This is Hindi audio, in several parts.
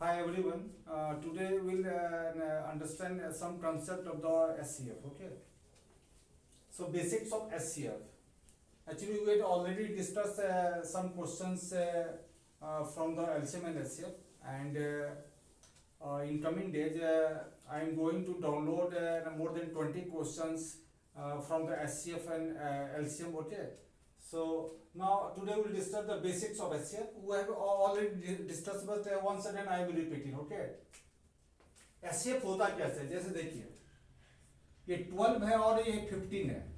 Hi everyone. Today we'll understand some concept of the SCF. Okay. So basics of SCF. Actually, we had already discussed some questions from the LCM and SCF, and in coming days, I am going to download more than 20 questions from the SCF and LCM. Okay. So now today we will discuss the basics of SCF. We have already discussed, but once again I will repeat it. Okay. SCF होता कैसे, जैसे देखिए ये 12 है और ये 15 है,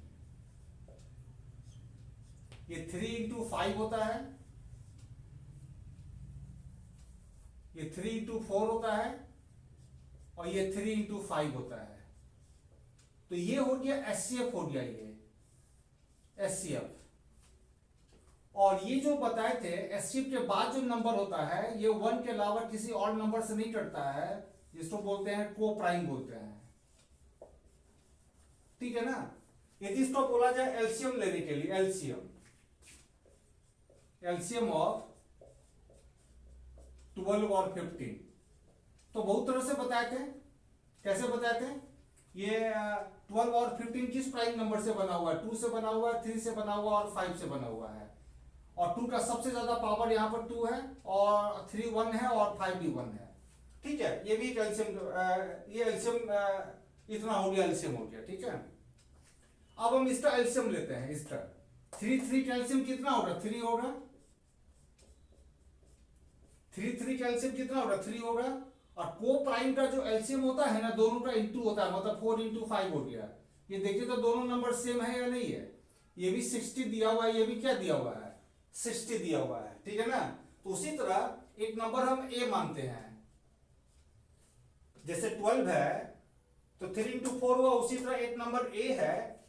ये 3 इंटू 5 होता है, ये 3 इंटू 4 होता है और ये 3 इंटू 5 होता है. तो ये हो गया SCF, हो गया ये SCF. और ये जो बताए थे SCF के बाद जो नंबर होता है ये 1 के अलावा किसी और नंबर से नहीं कटता है, जिसको बोलते हैं को प्राइम बोलते हैं. ठीक है ना. यदि इसको बोला जाए एलसीएम लेने के लिए, एलसीएम ऑफ 12 और 15, तो बहुत तरह से बताए थे. कैसे बताए थे? ये 12 और 15 किस प्राइम नंबर से बना हुआ है? 2 से बना हुआ है, 3 से बना हुआ है और 5 से बना हुआ है. और 2 का सबसे ज्यादा पावर यहाँ पर 2 है और 3 1 है और 5 भी 1 है. ठीक है. ये भी एलसीएम, ये एलसीएम इतना हो गया, एलसीएम हो गया. ठीक है. अब हम इसका एलसीएम लेते हैं. इसका 3 का एलसीएम कितना होगा? 3 होगा. 3 का एलसीएम कितना होगा? 3 होगा. और को प्राइम का जो एलसीएम होता है ना, दोनों का इंटू होता है, मतलब 4 इंटू 5 हो गया. ये देखिए तो दोनों नंबर सेम है या नहीं है? ये भी 60 दिया हुआ है, ये भी क्या दिया हुआ है? 60 दिया हुआ है. ठीक है ना. तो उसी तरह एक नंबर हम ए मानते हैं. जैसे 12 है तो 3 इंटू 4 हुआ. उसी तरह एक नंबर ए है.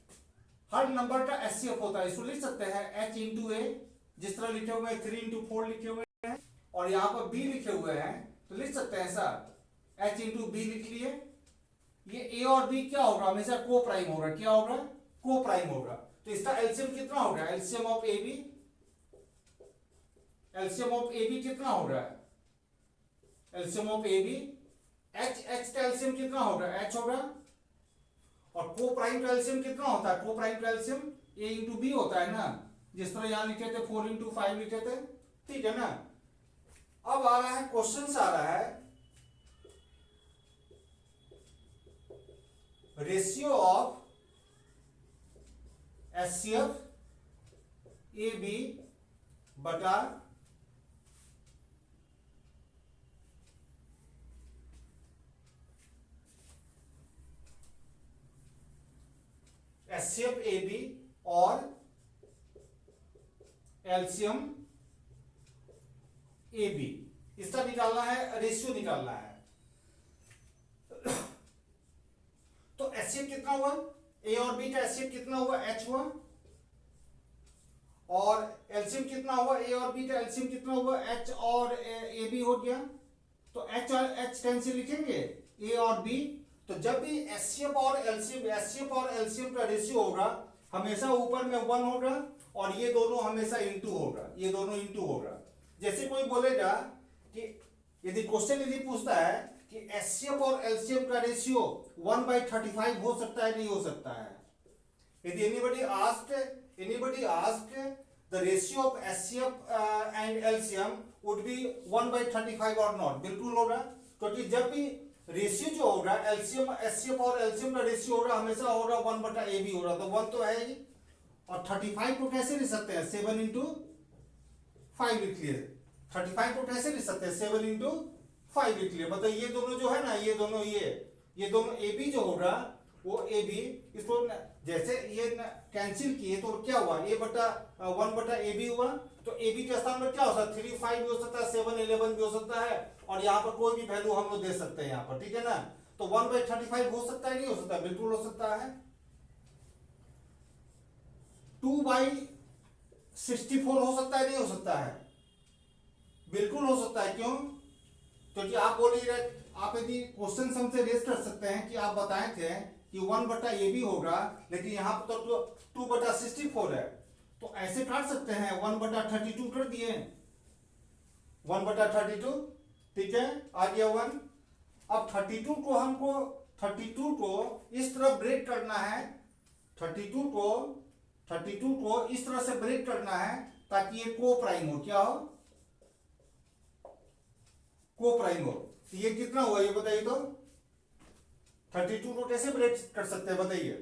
हर नंबर का एचसीएफ होता है. इसको लिख सकते हैं h इंटू ए, जिस तरह लिखे हुए हैं 3 इंटू 4 लिखे हुए हैं, और यहां पर b लिखे हुए हैं तो लिख सकते हैं ऐसा h इंटू बी लिख लिए. ये ए और बी क्या होगा? हमेशा को प्राइम होगा. क्या होगा? को प्राइम होगा. तो इसका एलसीएम कितना होगा? LCM of A B, LCM of A B कितना होगा? LCM of A B H का एलसीएम कितना होगा? एच होगा. और को प्राइम का एलसीएम कितना होता है? को प्राइम का एलसीएम ए इंटू बी होता है ना, जिस तरह यहां लिखे थे 4 इंटू 5 लिखे थे. ठीक है ना. अब आ रहा है क्वेश्चन, आ रहा है ratio of HCF A B बटा एचसीएफ ए बी और एलसीएम ए बी. इसका निकालना है, रेशियो निकालना है. तो एचसीएफ कितना हुआ? ए और बी का एचसीएफ कितना हुआ? एच हुआ. और एलसीएम कितना हुआ? ए और बी का एलसीएम कितना हुआ? एच और ए बी हो गया. तो एच और एच कैंसिल लिखेंगे, ए और बी. तो जब भी एचसीएफ और एलसीएम का रेशियो होगा हमेशा ऊपर में 1 होगा और ये दोनों हमेशा इंटू होगा. ये दोनों इंटू होगा. जैसे कोई बोलेगा कि यदि क्वेश्चन यदि पूछता है कि एचसीएफ और एलसीएम का रेशियो 1/35 हो सकता है, नहीं हो सकता है. यदि anybody asked the ratio of HCF and LCM would be 1/35 or not, बिल्कुल होगा. क्योंकि जब भी रेशियो जो होगा एलसीएम, एचसीएफ और एलसीएम का रेशियो होगा हमेशा होगा 1/AB होगा. तो 1 तो है ही. और 35 को कैसे लिख सकते हैं? 7 इंटू 5 लिख लिए. 35 को कैसे लिख सकते हैं? 7 इंटू 5 लिख लिए. मतलब ये दोनों जो है ना, ये दोनों ए बी जो होगा वो ए बी, इसको जैसे ये कैंसिल किए तो क्या हुआ? ए बटा 1 बटा ए बी हुआ. तो ए बी के स्थान पर क्या हो सकता है? 3 5 भी हो सकता है, 7 11 भी हो सकता है. और यहाँ पर कोई भी वैल्यू हम लोग दे सकते हैं यहाँ पर. ठीक है ना. तो 1/35 हो सकता है, नहीं हो सकता? बिल्कुल हो सकता है. 2/64 हो सकता है, नहीं हो सकता है? बिल्कुल हो सकता है. क्यों? क्योंकि आप बोलिए, आप यदि क्वेश्चन हमसे रेज कर सकते हैं कि आप बताए थे कि 1 बटा ए बी होगा, लेकिन यहाँ पर तो 2/64 है. तो ऐसे काट सकते हैं. 1/32 कर दिए, 1/32 ठीक है, आ गया 1। अब 32 को हमको 32 को इस तरह ब्रेक करना है, 32 को इस तरह से ब्रेक करना है ताकि ये को प्राइम हो। क्या हो? को प्राइम हो। तो ये कितना हुआ ये बताइए तो? 32 को कैसे ब्रेक कर सकते हैं बताइए?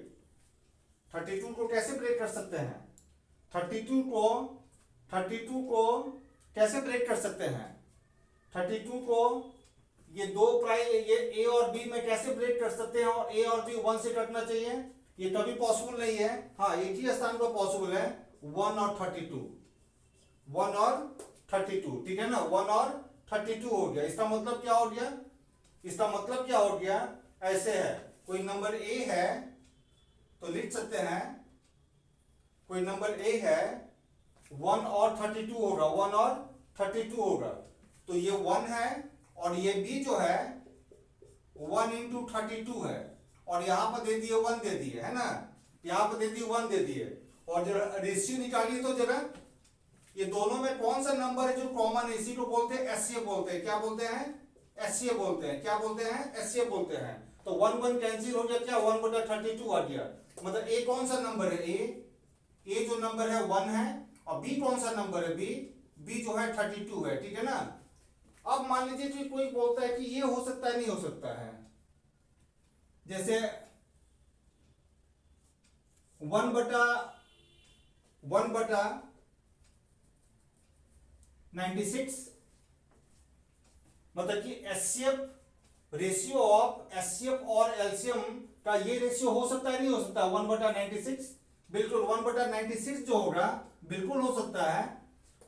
32 को कैसे ब्रेक कर सकते हैं? 32 को कैसे ब्रेक कर सकते हैं? 32 को ये दो प्राइम, ये ए और बी में कैसे ब्रेक कर सकते हैं? और ए और बी 1 से कटना चाहिए, ये कभी पॉसिबल नहीं है। हाँ, एक ही स्थान पर पॉसिबल है, 1 और 32, 1 और 32, ठीक है ना। 1 और 32 हो गया। इसका मतलब क्या हो गया? इसका मतलब क्या हो गया? ऐसे है, कोई नंबर ए है तो लिख सकते हैं, कोई नंबर ए है 1 और 32 होगा, 1 और 32 होगा। तो ये 1 है और ये बी जो है 1 इंटू 32 है, और यहां पर दे दिए 1 दे दिए, है ना, यहां पर दे दिए 1 दे दिए। और जरा रेशियो निकालिए तो जरा, ये दोनों में कौन सा नंबर है जो कॉमन है? इसी को बोलते हैं एचसीएफ बोलते हैं। क्या बोलते हैं? एचसीएफ बोलते हैं। क्या बोलते हैं? एचसीएफ बोलते हैं। तो 1 1 कैंसिल हो गया, क्या 1/32 आ गया। मतलब ए कौन सा नंबर है? ए जो नंबर है 1 है, और बी कौन सा नंबर है? बी जो है 32 है, ठीक है ना। अब मान लीजिए कि कोई बोलता है कि ये हो सकता है, नहीं हो सकता है, जैसे 1/96, मतलब कि एचसीएफ, रेशियो ऑफ एचसीएफ और एलसीएम का ये रेशियो हो सकता है, नहीं हो सकता? 1/96, बिल्कुल 1/96 जो होगा बिल्कुल हो सकता है।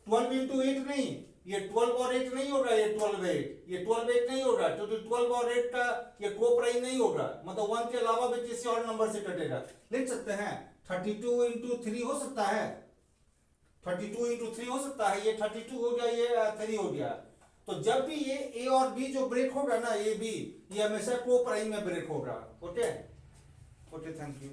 12 इंटू 8 नहीं, ये 12 और 8 नहीं होगा, ये 12 8, ये 12 8 नहीं होगा, क्योंकि 12 और 8 का ये को प्राइम नहीं होगा, मतलब 1 के अलावा भी किसी और नंबर से कटेगा। लिख सकते हैं 32 इंटू 3 हो सकता है, 32 इंटू 3 हो सकता है, ये 32 हो गया, ये 3 हो गया। तो जब भी ये ए और बी जो ब्रेक होगा ना, ए बी, ये हमेशा को प्राइम में ब्रेक होगा। Okay, okay, thank you.